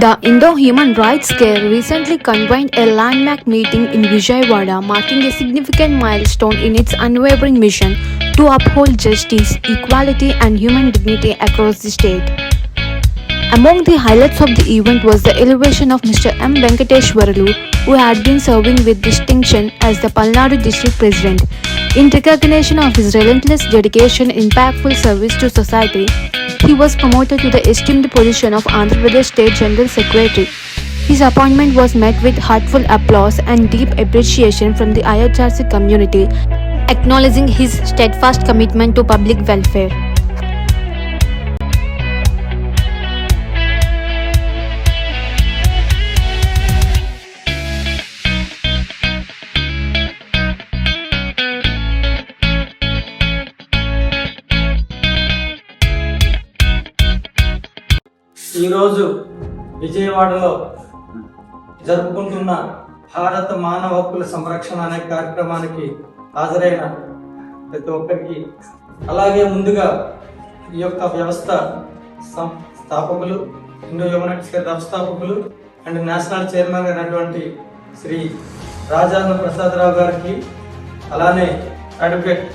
The Indo-Human Rights Scale recently convened a landmark meeting in Vijayawada, marking a significant milestone in its unwavering mission to uphold justice, equality, and human dignity across the state. Among the highlights of the event was the elevation of Mr. M. Venkateshwarlu, who had been serving with distinction as the Palnadu District President. In recognition of his relentless dedication and impactful service to society, he was promoted to the esteemed position of Andhra Pradesh State General Secretary. His appointment was met with heartfelt applause and deep appreciation from the IHRC community, acknowledging his steadfast commitment to public welfare. ఈరోజు విజయవాడలో జరుపుకుంటున్న భారత మానవ హక్కుల సంరక్షణ అనే కార్యక్రమానికి హాజరైన ప్రతి ఒక్కరికి, అలాగే ముందుగా ఈ యొక్క వ్యవస్థ స్థాపకులు, ఇండో హ్యూమన్ రైట్స్ వ్యవస్థాపకులు అండ్ నేషనల్ చైర్మన్ అయినటువంటి శ్రీ రాజాన్న ప్రసాదరావు గారికి, అలానే advocate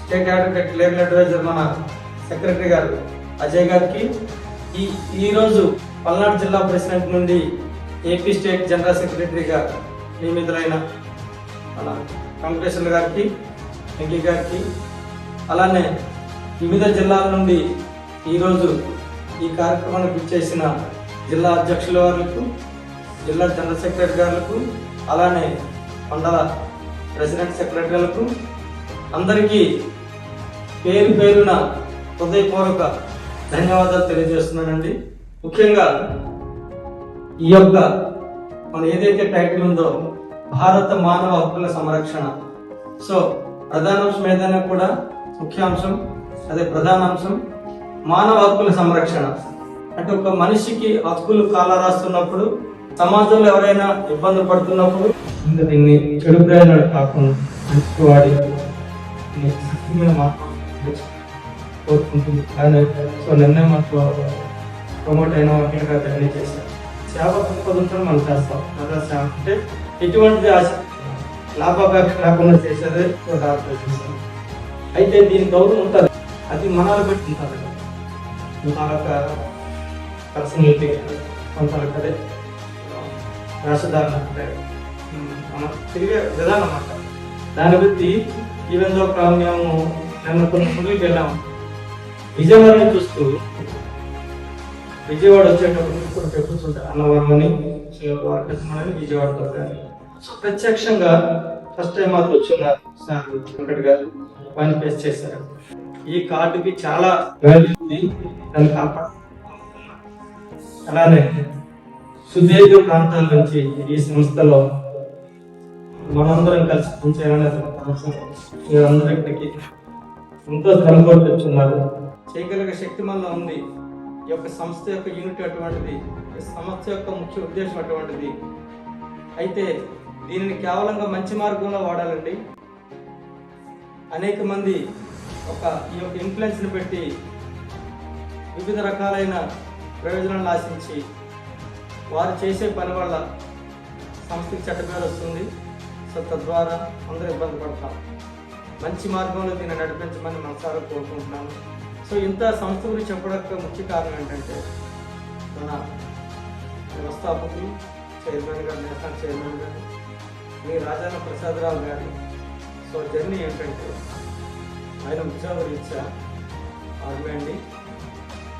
state advocate legal adviser మన సెక్రటరీ గారు అజయ్ గారికి, ఈరోజు పల్నాడు జిల్లా ప్రెసిడెంట్ నుండి ఏపీ స్టేట్ జనరల్ సెక్రటరీగా నియమితులైన మన వెంకటేశ్వర్లు గారికి, వెంకీ గారికి, అలానే వివిధ జిల్లాల నుండి ఈరోజు ఈ కార్యక్రమానికి ఇచ్చేసిన జిల్లా అధ్యక్షుల వారికి, జిల్లా జనరల్ సెక్రటరీ గారులకు, అలానే మండల ప్రెసిడెంట్ సెక్రటరీలకు అందరికీ పేరు పేరున హృదయపూర్వక ధన్యవాదాలు తెలియజేస్తున్నానండి. ముఖ్యంగా ఈ యొక్క మన ఏదైతే టైటిల్ ఉందో భారత మానవ హక్కుల సంరక్షణ, సో ప్రధానాంశం ఏదైనా కూడా ముఖ్యాంశం అదే ప్రధానాంశం మానవ హక్కుల సంరక్షణ. అంటే ఒక మనిషికి హక్కులు కాలరాస్తున్నప్పుడు, సమాజంలో ఎవరైనా ఇబ్బంది పడుతున్నప్పుడు ఇంకా దీన్ని చెడు ప్రయోజనాలు కాకుండా వాడి కోరుకుంటుంది. సో నిన్నే మనకు ప్రమోట్ అయిన వాటిగా తెలియజేస్తాం. సేవ దృక్పథంతో మనం చేస్తాం. సేవ అంటే ఎటువంటి లాభాపేక్ష లేకుండా చేసేదే చేస్తాం. అయితే దీని గౌరవం ఉంటుంది, అది మనాలు బట్టి ఉంటుంది. మన యొక్క పర్సనాలిటీ కొంతవరకు అదే వేషధారణ అంటే మనం తిరిగే విధానం అన్నమాట. దాన్ని బట్టి ఈవెన్ దో మేము నిన్న కొన్ని గుడికి వెళ్ళాము. విజయవాడని చూస్తూ విజయవాడ వచ్చేటప్పుడు టెంపుల్స్ ఉంటాయి, అన్నవరం అని విజయవాడతో కానీ. సో ప్రత్యక్షంగా ఫస్ట్ టైం మాత్రం వచ్చిన్నారు సార్ వెంకట్ గారు, పని ఫేస్ చేశారు. ఈ కార్డుకి చాలా వాల్యూ ఉంది, దాన్ని కాపాడు. అలానే సుదీర్ఘ ప్రాంతాల నుంచి ఈ సంస్థలో మనందరం కలిసి పనిచేయాలనే మీరందరూ ఇక్కడికి ఎంతో శ్రమపడి వచ్చున్నారు. చేయగలిగే శక్తి మనలో ఉంది. ఈ యొక్క సంస్థ యొక్క యూనిట్ అటువంటిది, సంస్థ యొక్క ముఖ్య ఉద్దేశం అటువంటిది. అయితే దీనిని కేవలంగా మంచి మార్గంలో వాడాలండి. అనేక మంది ఈ యొక్క ఇన్ఫ్లుయెన్స్ని పెట్టి వివిధ రకాలైన ప్రయోజనాలను ఆశించి వారు చేసే పని వల్ల సంస్థకి చెడ్డ పేరు వస్తుంది. సో తద్వారా అందరూ ఇబ్బంది పడతాం. మంచి మార్గంలో దీన్ని నడిపించమని మనసారా కోరుకుంటున్నాను. సో ఇంత సంస్థ గురించి చెప్పడానికి ముఖ్య కారణం ఏంటంటే మన వ్యవస్థాపకులు, చైర్మన్ గారు, నేషనల్ చైర్మన్ గారు, మీ రాజాన్న ప్రసాదరావు గారి సో జర్నీ ఏంటంటే ఆయన ఉద్యోగ రీత్యా ఆర్మీ అండి.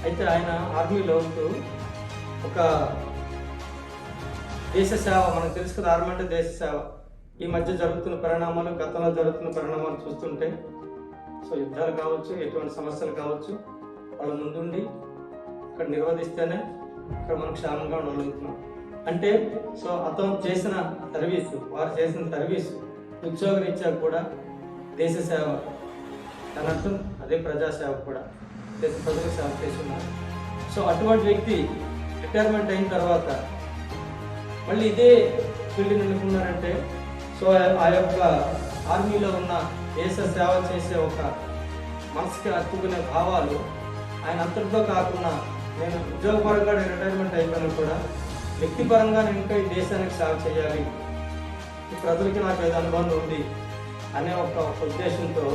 అయితే ఆయన ఆర్మీలో ఉంటూ ఒక దేశ సేవ, మనకు తెలుసు కదా, ఆర్మీ అంటే దేశ సేవ. ఈ మధ్య జరుగుతున్న పరిణామాలు, గతంలో జరుగుతున్న పరిణామాలు చూస్తుంటే సో యుద్ధాలు కావచ్చు, ఎటువంటి సమస్యలు కావచ్చు, వాళ్ళ ముందుండి ఇక్కడ నిర్వహిస్తేనే ఇక్కడ మనం క్షేమంగా ఉండగలుగుతున్నాం. అంటే సో అతను చేసిన సర్వీసు, వారు చేసిన సర్వీసు ఉద్యోగరీత్యా కూడా దేశ సేవ అన్నట్టు, అదే ప్రజాసేవ కూడా, దేశ ప్రజలకు సేవ చేస్తున్నారు. సో అటువంటి వ్యక్తి రిటైర్మెంట్ అయిన తర్వాత మళ్ళీ ఇదే ఫీల్డ్ నిలుపుకున్నారంటే సో ఆ యొక్క ఆర్మీలో ఉన్న దేశ సేవ చేసే ఒక మనసుకి హత్తుకునే భావాలు ఆయన అంతటితో కాకుండా నేను ఉద్యోగపరంగా రిటైర్మెంట్ అయిపోయినా కూడా వ్యక్తిపరంగా నేను ఇంకా ఈ దేశానికి సేవ చేయాలి, ఈ ప్రజలకి నాకు ఏదో అనుబంధం ఉంది అనే ఒక ఉద్దేశంతో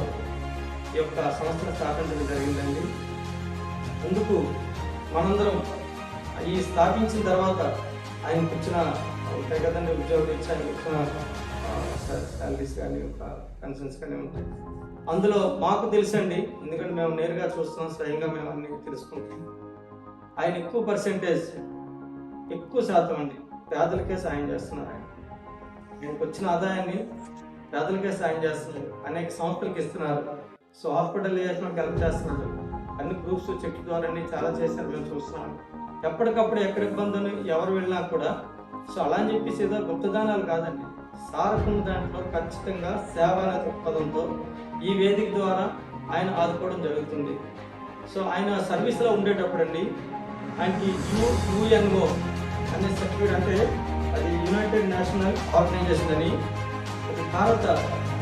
ఈ యొక్క సంస్థను స్థాపించడం జరిగిందండి. అందుకు మనందరం ఈ స్థాపించిన తర్వాత ఆయనకు ఇచ్చిన ఉంటాయి కదండి, ఉద్యోగులు ఇచ్చి ఆయనకు ఇచ్చిన శాలరీస్ కానీ పెన్షన్స్ కానీ ఉంటాయి. అందులో మాకు తెలుసండి, ఎందుకంటే మేము నేరుగా చూస్తున్నాం, స్వయంగా మేము అన్ని తెలుసుకుంటాం. ఆయన ఎక్కువ పర్సెంటేజ్, ఎక్కువ శాతం అండి పేదలకే సాయం చేస్తున్నారు. ఆయనకు వచ్చిన ఆదాయాన్ని పేదలకే సాయం చేస్తున్నారు, అనేక సంస్థలకు ఇస్తున్నారు. సో హాస్పిటలైజేషన్ హెల్ప్ చేస్తున్నారు, అన్ని గ్రూప్స్ చెక్ ద్వారా అన్ని చాలా చేశారు, మేము చూస్తున్నాం. ఎప్పటికప్పుడు ఎక్కడ ఇబ్బందులు ఎవరు వెళ్ళినా కూడా సో అలా అని చెప్పేసి ఏదో గుప్తదానాలు కాదండి, సారకున్న దాంట్లో ఖచ్చితంగా సేవ అనే దృక్పథంతో ఈ వేదిక ద్వారా ఆయన ఆదుకోవడం జరుగుతుంది. సో ఆయన సర్వీస్లో ఉండేటప్పుడు అండి ఆయనకి యుఎన్ఓ అనే సర్టిఫికేట్, అంటే అది యునైటెడ్ నేషనల్ ఆర్గనైజేషన్ అని, అది భారత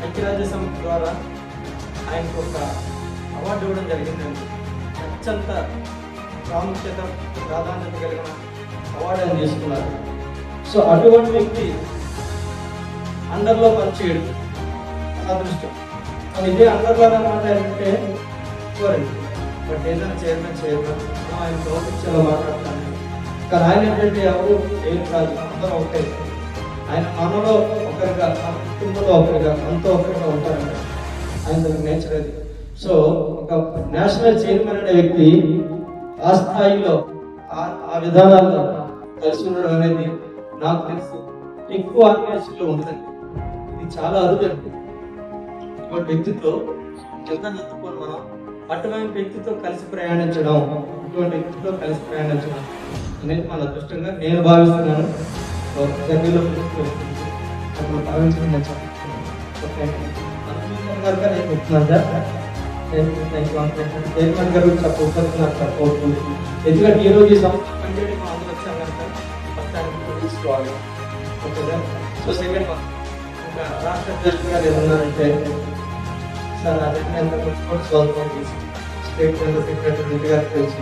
ఐక్యరాజ్య సమితి ద్వారా ఆయనకు ఒక అవార్డు ఇవ్వడం జరిగిందండి. అత్యంత ప్రాధాన్యత కలిగిన అవార్డు ఆయన తీసుకున్నారు. సో అటువంటి వ్యక్తి అండర్లో పనిచేయడం అదృష్టం. ఇదే అండర్లో అనమాట ఏంటంటే బట్ ఏదైనా చైర్మన్ ఆయన గౌరవించేలా మాట్లాడతాను. కానీ ఆయన ఏంటంటే ఎవరు ఏం కాదు, అందరూ ఒకటే. ఆయన మనలో ఒకరిగా, మన కుటుంబంలో ఒకరిగా, మనతో ఒకరిగా ఉంటారంట. ఆయన దగ్గర నేచర్ అది. సో ఒక నేషనల్ చైర్మన్ అనే వ్యక్తి ఆ స్థాయిలో ఆ విధానాల్లో కలిసి ఉండడం అనేది నాకు తెలిసి ఎక్కువ ఆర్గనైజేషన్లో ఉంటుందండి. ఇది చాలా అరుదండి. ఇటువంటి వ్యక్తితో ఎంత ఎత్తుకొని మనం అటువంటి వ్యక్తితో కలిసి ప్రయాణించడం, ఇటువంటి వ్యక్తితో కలిసి ప్రయాణించడం అనేది మన అదృష్టంగా నేను భావిస్తున్నాను. జర్నీలో భావించడం చైర్మన్ గారు చెప్పవచ్చు, నాకు చెప్పవుతుంది. ఎందుకంటే ఈ రోజు ఈ సంస్థ పనిచేయడం అందరూ వచ్చాం కనుక ఫస్ట్ తీసుకోవాలి. Okay sir. సో సెకండ్ ఇంకా రాష్ట్ర అధ్యక్షుడు గారు ఏమన్నారంటే, సార్ అదే స్టేట్ జనరల్ సెక్రటరీ రెడ్డి గారికి తెలిసి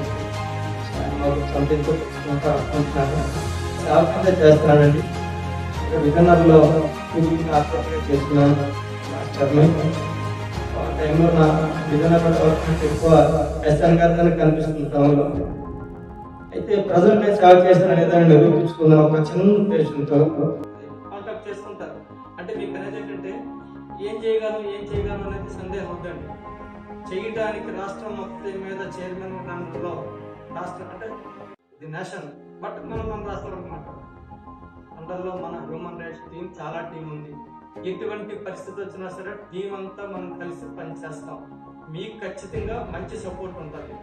సంథింగ్ అనుకుంటున్నాను. చాలా చేస్తున్నానండి. ఇక్కడ విజయనగరంలో ఆత్మహత్య చేసుకున్నాను మాస్టర్ని. ఆ టైంలో నా విజయనగరం డెవలప్మెంట్ ఎక్కువ ఎస్ఎన్ గారి కనిపిస్తుంది టౌన్లో. అయితే ప్రజలపై సేవ చేసిన ఏదైనా నిరూపించుకుందాం ఒక చిన్న ఉద్దేశంతో కాంటాక్ట్ చేసుకుంటారు. అంటే మీకు అనేది ఏంటంటే ఏం చేయగలం అనేది సందేహం వద్దండి. చేయడానికి రాష్ట్రం మొత్తం మీద చైర్మన్ దాంట్లో రాష్ట్రం అంటే ఇది నేషన్, బట్ మనం మన రాష్ట్రంలో అనమాట. అండర్లో మన హ్యూమన్ రైట్స్ టీం చాలా టీం ఉంది. ఎటువంటి పరిస్థితి వచ్చినా సరే టీం అంతా మనం కలిసి పనిచేస్తాం. మీకు ఖచ్చితంగా మంచి సపోర్ట్ ఉంటుంది.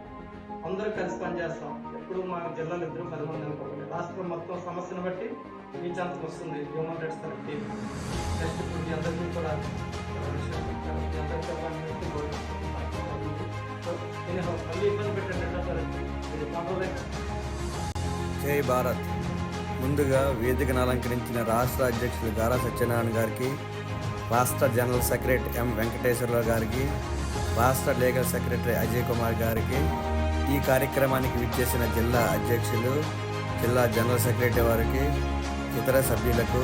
అందరూ కలిసి పనిచేస్తాం. ఎప్పుడు మా జిల్లాలో 2-10 మంది అనుకోండి, రాష్ట్రం మొత్తం సమస్యను బట్టి మీ చాన్స్ వస్తుంది హ్యూమన్ రైట్స్ టీం. నెక్స్ట్ ఇప్పుడు మీ అందరికీ కూడా జై భారత్. ముందుగా వేదికను అలంకరించిన రాష్ట్ర అధ్యక్షులు గారా సత్యనారాయణ గారికి, రాష్ట్ర జనరల్ సెక్రటరీ ఎం వెంకటేశ్వరరావు గారికి, రాష్ట్ర లీగల్ సెక్రటరీ అజయ్ కుమార్ గారికి, ఈ కార్యక్రమానికి విచ్చేసిన జిల్లా అధ్యక్షులు, జిల్లా జనరల్ సెక్రటరీ వారికి, ఇతర సభ్యులకు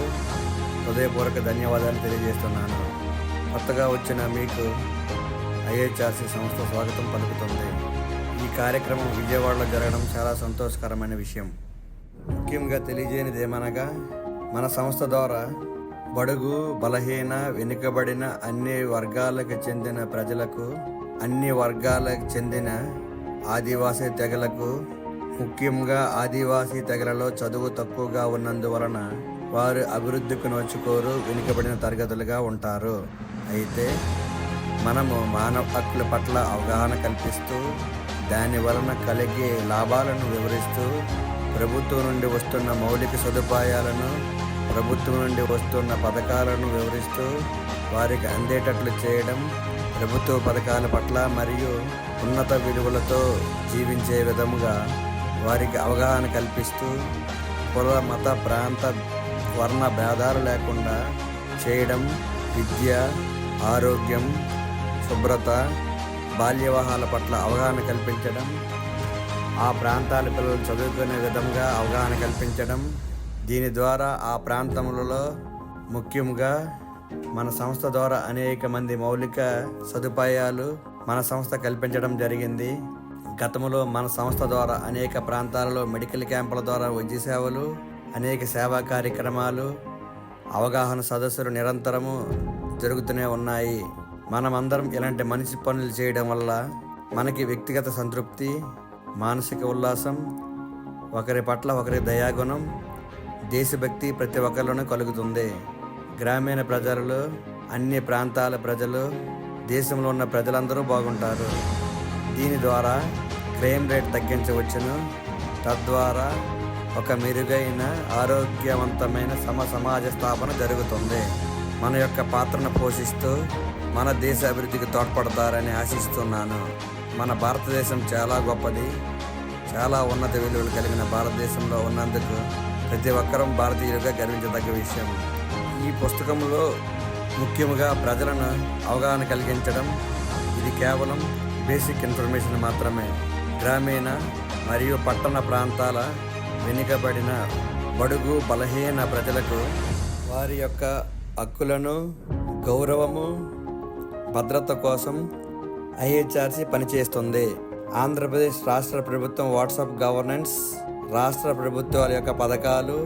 హృదయపూర్వక ధన్యవాదాలు తెలియజేస్తున్నాను. కొత్తగా వచ్చిన మీకు ఐహెచ్ఆర్సీ సంస్థ స్వాగతం పలుకుతుంది. ఈ కార్యక్రమం విజయవాడలో జరగడం చాలా సంతోషకరమైన విషయం. ముఖ్యంగా తెలియజేయనిది ఏమనగా, మన సంస్థ ద్వారా బడుగు, బలహీన, వెనుకబడిన అన్ని వర్గాలకు చెందిన ప్రజలకు, అన్ని వర్గాలకు చెందిన ఆదివాసీ తెగలకు, ముఖ్యంగా ఆదివాసీ తెగలలో చదువు తక్కువగా ఉన్నందువలన వారు అభివృద్ధికి నోచుకోరు, వెనుకబడిన తరగతులుగా ఉంటారు. అయితే మనము మానవ హక్కుల పట్ల అవగాహన కల్పిస్తూ, దాని వలన కలిగే లాభాలను వివరిస్తూ, ప్రభుత్వం నుండి వస్తున్న మౌలిక సదుపాయాలను, ప్రభుత్వం నుండి వస్తున్న పథకాలను వివరిస్తూ వారికి అందేటట్లు చేయడం, ప్రభుత్వ పథకాల పట్ల మరియు ఉన్నత విలువలతో జీవించే విధముగా వారికి అవగాహన కల్పిస్తూ, కుల, మత, ప్రాంత, వర్ణ భేదాలు లేకుండా చేయడం, విద్య, ఆరోగ్యం, శుభ్రత, బాల్య వివాహాల పట్ల అవగాహన కల్పించడం, ఆ ప్రాంతాల పిల్లలు చదువుకునే విధంగా అవగాహన కల్పించడం. దీని ద్వారా ఆ ప్రాంతములలో ముఖ్యంగా మన సంస్థ ద్వారా అనేక మంది మౌలిక సదుపాయాలు మన సంస్థ కల్పించడం జరిగింది. గతంలో మన సంస్థ ద్వారా అనేక ప్రాంతాలలో మెడికల్ క్యాంపుల ద్వారా వైద్య సేవలు, అనేక సేవా కార్యక్రమాలు, అవగాహన సదస్సులు నిరంతరము జరుగుతూనే ఉన్నాయి. మనమందరం ఇలాంటి మంచి పనులు చేయడం వల్ల మనకి వ్యక్తిగత సంతృప్తి, మానసిక ఉల్లాసం, ఒకరి పట్ల ఒకరి దయాగుణం, దేశభక్తి ప్రతి ఒక్కరిలోనూ కలుగుతుంది. గ్రామీణ ప్రజలు, అన్ని ప్రాంతాల ప్రజలు, దేశంలో ఉన్న ప్రజలందరూ బాగుంటారు. దీని ద్వారా క్రైమ్ రేట్ తగ్గించవచ్చును. తద్వారా ఒక మెరుగైన ఆరోగ్యవంతమైన సమాజ స్థాపన జరుగుతుంది. మన యొక్క పాత్రను పోషిస్తూ మన దేశ అభివృద్ధికి తోడ్పడతారని ఆశిస్తున్నాను. మన భారతదేశం చాలా గొప్పది. చాలా ఉన్నత విలువలు కలిగిన భారతదేశంలో ఉన్నందుకు ప్రతి ఒక్కరూ భారతీయులుగా గర్వించదగ్గ విషయం. ఈ పుస్తకంలో ముఖ్యంగా ప్రజలను అవగాహన కలిగించడం, ఇది కేవలం బేసిక్ ఇన్ఫర్మేషన్ మాత్రమే. గ్రామీణ మరియు పట్టణ ప్రాంతాల వెనుకబడిన బడుగు బలహీన ప్రజలకు వారి యొక్క హక్కులను, గౌరవము, భద్రత కోసం ఐహెచ్ఆర్సి పనిచేస్తుంది. ఆంధ్రప్రదేశ్ రాష్ట్ర ప్రభుత్వం వాట్సాప్ గవర్నెన్స్, రాష్ట్ర ప్రభుత్వాల యొక్క పథకాలు,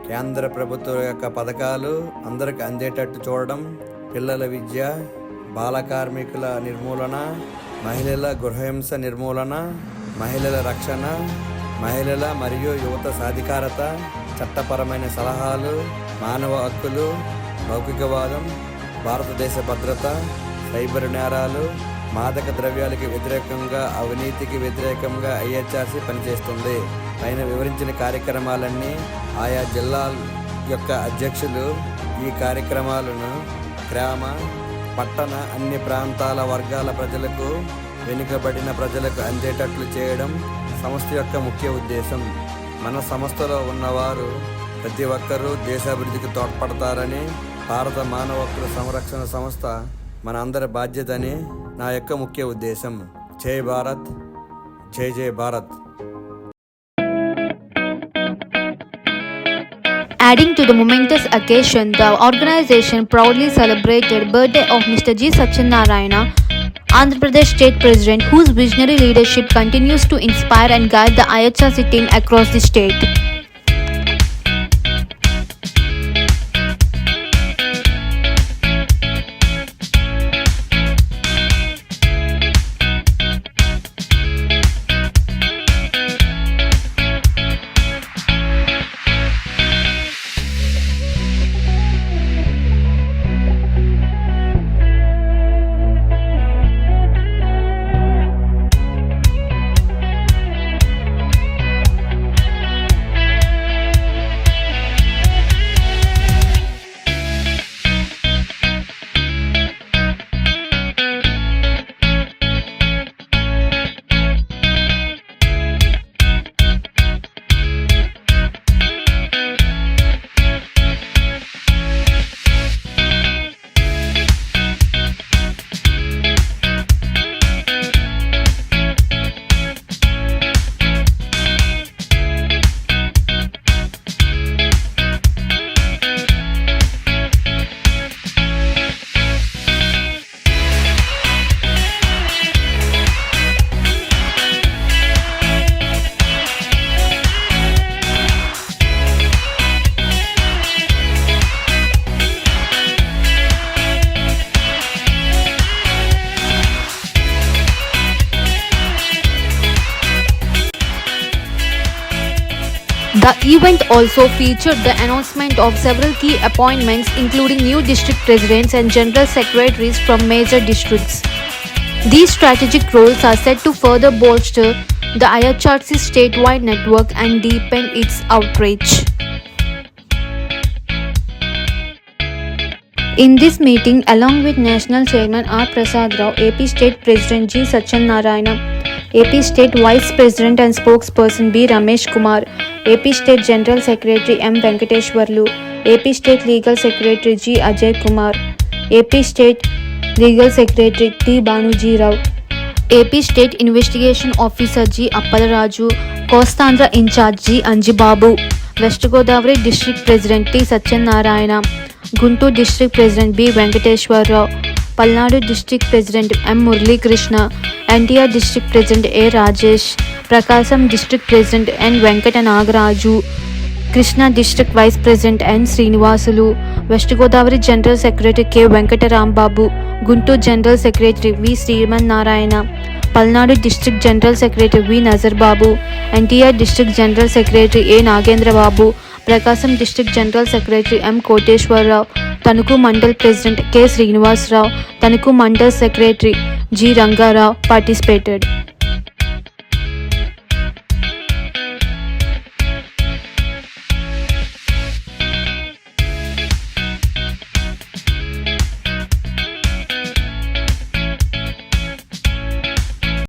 కేంద్ర ప్రభుత్వం యొక్క పథకాలు అందరికి అందేటట్టు చూడడం, పిల్లల విద్య, బాల కార్మికుల నిర్మూలన, మహిళల గృహహింస నిర్మూలన, మహిళల రక్షణ, మహిళల మరియు యువత సాధికారత, చట్టపరమైన సలహాలు, మానవ హక్కులు, లౌకికవాదం, భారతదేశ భద్రత, సైబర్ నేరాలు, మాదక ద్రవ్యాలకు వ్యతిరేకంగా, అవినీతికి వ్యతిరేకంగా ఐహెచ్ఆర్సి పనిచేస్తుంది. పైన వివరించిన కార్యక్రమాలన్నీ ఆయా జిల్లాల యొక్క అధ్యక్షులు ఈ కార్యక్రమాలను గ్రామ, పట్టణ, అన్ని ప్రాంతాల వర్గాల ప్రజలకు, వెనుకబడిన ప్రజలకు అందేటట్లు చేయడం సంస్థ యొక్క ముఖ్య ఉద్దేశం. మన సంస్థలో ఉన్నవారు ప్రతి ఒక్కరూ దేశాభివృద్ధికి తోడ్పడతారని, భారత మానవ హక్కుల సంరక్షణ సంస్థ మన అందరి బాధ్యతని నా యొక్క ముఖ్య ఉద్దేశం. జై భారత్, జై జై Bharat. Adding to the momentous occasion, the organization proudly celebrated birthday of Mr. G. Satyanarayana, Andhra Pradesh State President, whose visionary leadership continues to inspire and guide the IHRC team across the state. The event also featured the announcement of several key appointments, including new district presidents and general secretaries from major districts. These strategic roles are set to further bolster the IHRC statewide network and deepen its outreach. In this meeting, along with National Chairman R. Prasad Rao, AP State President G. Satyanarayana, AP State Vice President and Spokesperson B. Ramesh Kumar, AP State General Secretary M. Venkateshwarlu, AP State Legal Secretary G. Ajay Kumar, AP State Legal Secretary T. Banuji Rao, AP State Investigation Officer G. Appalraju, Costanza Incharge G. Anjibabu, West Godavari District President T. Satyanarayana, Guntur District President B. Venkateshwarrao, Palnadu District President M. Murali Krishna, NTR District President A. Rajesh, Prakasam District President N. Venkata Nagaraju, Krishna District Vice President N. Srinivasulu, West Godavari General Secretary K. Venkatarambabu, Guntur General Secretary V. Sriman Narayana, Palnadu District General Secretary V. Nazar Babu, NTR District General Secretary A. Nagendra Babu, Prakasam District General Secretary M. Koteshwarrao, Tanuku Mandal President K. Srinivasrao, Tanuku Mandal Secretary G. Rangarao participated.